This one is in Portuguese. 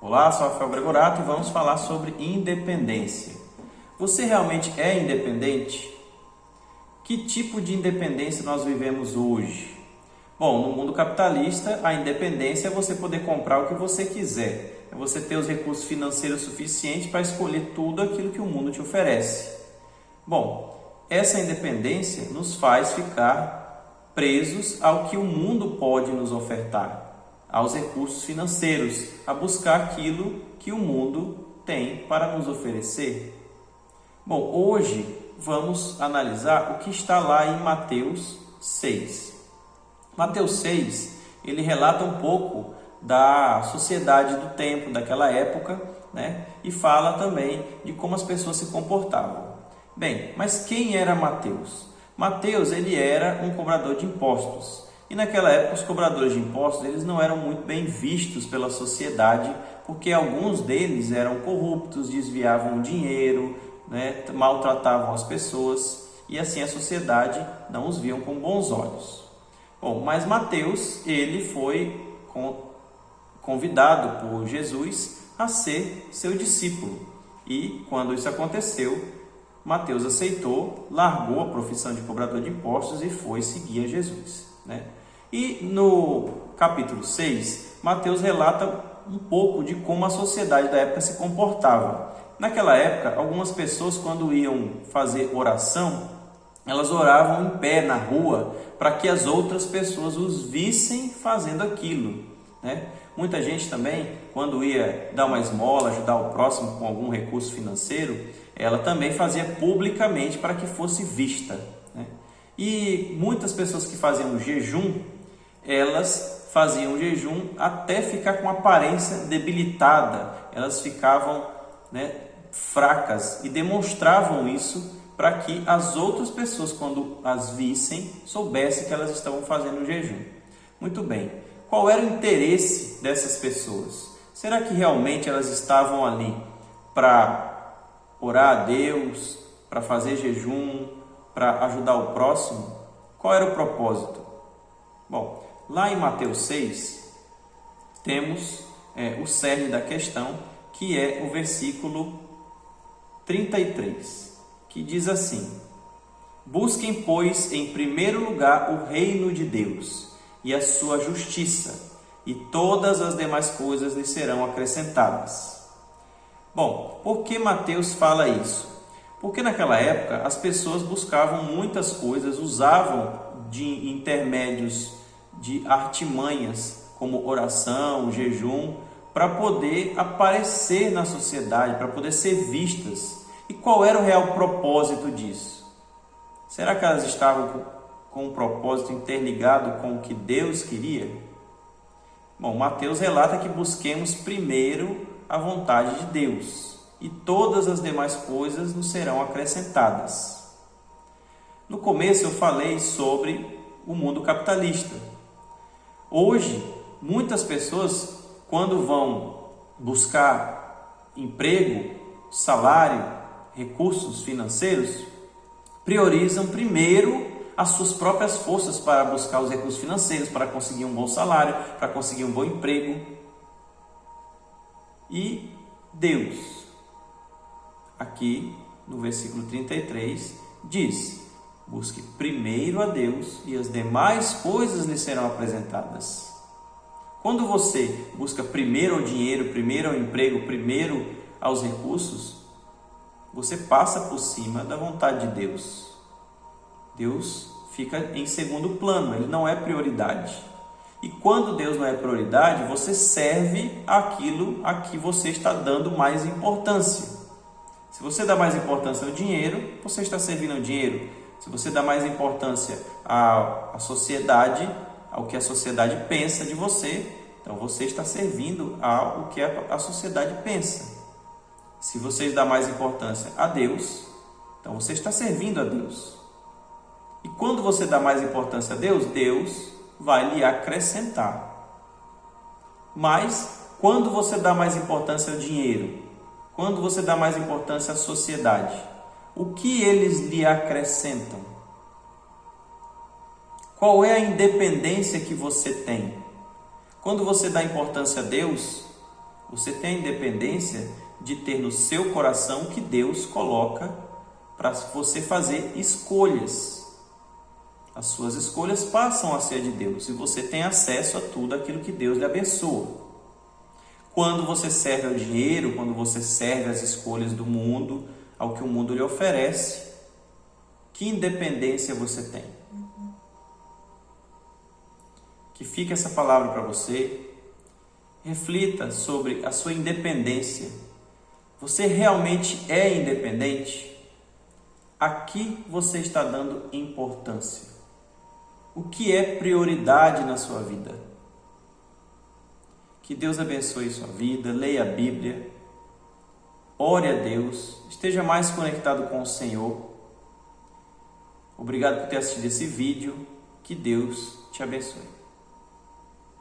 Olá, sou Rafael Gregorato e vamos falar sobre independência. Você realmente é independente? Que tipo de independência nós vivemos hoje? Bom, no mundo capitalista, a independência é você poder comprar o que você quiser. É você ter os recursos financeiros suficientes para escolher tudo aquilo que o mundo te oferece. Bom, essa independência nos faz ficar presos ao que o mundo pode nos ofertar, aos recursos financeiros, a buscar aquilo que o mundo tem para nos oferecer. Bom, hoje vamos analisar o que está lá em Mateus 6. Mateus 6, ele relata um pouco da sociedade do tempo, daquela época, né? E fala também de como as pessoas se comportavam. Bem, mas quem era Mateus? Mateus, ele era um cobrador de impostos. E naquela época os cobradores de impostos eles não eram muito bem vistos pela sociedade, porque alguns deles eram corruptos, desviavam o dinheiro, né, maltratavam as pessoas e assim a sociedade não os viam com bons olhos. Bom, mas Mateus ele foi convidado por Jesus a ser seu discípulo e quando isso aconteceu, Mateus aceitou, largou a profissão de cobrador de impostos e foi seguir a Jesus, né? E no capítulo 6, Mateus relata um pouco de como a sociedade da época se comportava. Naquela época, algumas pessoas, quando iam fazer oração, elas oravam em pé na rua para que as outras pessoas os vissem fazendo aquilo, né? Muita gente também, quando ia dar uma esmola, ajudar o próximo com algum recurso financeiro, ela também fazia publicamente para que fosse vista, né? E muitas pessoas que faziam jejum, elas faziam jejum até ficar com aparência debilitada, elas ficavam, né, fracas e demonstravam isso para que as outras pessoas, quando as vissem, soubessem que elas estavam fazendo jejum. Muito bem, qual era o interesse dessas pessoas? Será que realmente elas estavam ali para orar a Deus, para fazer jejum, para ajudar o próximo? Qual era o propósito? Bom, lá em Mateus 6, temos o cerne da questão, que é o versículo 33, que diz assim: Busquem, pois, em primeiro lugar o reino de Deus e a sua justiça, e todas as demais coisas lhes serão acrescentadas. Bom, por que Mateus fala isso? Porque naquela época as pessoas buscavam muitas coisas, usavam de intermédios, de artimanhas, como oração, jejum, para poder aparecer na sociedade, para poder ser vistas. E qual era o real propósito disso? Será que elas estavam com um propósito interligado com o que Deus queria? Bom, Mateus relata que busquemos primeiro a vontade de Deus e todas as demais coisas nos serão acrescentadas. No começo eu falei sobre o mundo capitalista. Hoje, muitas pessoas, quando vão buscar emprego, salário, recursos financeiros, priorizam primeiro as suas próprias forças para buscar os recursos financeiros, para conseguir um bom salário, para conseguir um bom emprego. E Deus, aqui no versículo 33, diz: busque primeiro a Deus e as demais coisas lhe serão apresentadas. Quando você busca primeiro o dinheiro, primeiro o emprego, primeiro aos recursos, você passa por cima da vontade de Deus. Deus fica em segundo plano, ele não é prioridade. E quando Deus não é prioridade, você serve aquilo a que você está dando mais importância. Se você dá mais importância ao dinheiro, você está servindo ao dinheiro. Se você dá mais importância à sociedade, ao que a sociedade pensa de você, então você está servindo ao que a sociedade pensa. Se você dá mais importância a Deus, então você está servindo a Deus. E quando você dá mais importância a Deus, Deus vai lhe acrescentar. Mas quando você dá mais importância ao dinheiro, quando você dá mais importância à sociedade, o que eles lhe acrescentam? Qual é a independência que você tem? Quando você dá importância a Deus, Você tem a independência de ter no seu coração o que Deus coloca para você fazer escolhas. As suas escolhas passam a ser de Deus e você tem acesso a tudo aquilo que Deus lhe abençoa. Quando você serve ao dinheiro, quando você serve às escolhas do mundo, ao que o mundo lhe oferece, que independência você tem? Que fique essa palavra para você. Reflita sobre a sua independência. Você realmente é independente? A que você está dando importância? O que é prioridade na sua vida? Que Deus abençoe sua vida, leia a Bíblia, ore a Deus, esteja mais conectado com o Senhor. Obrigado por ter assistido esse vídeo. Que Deus te abençoe.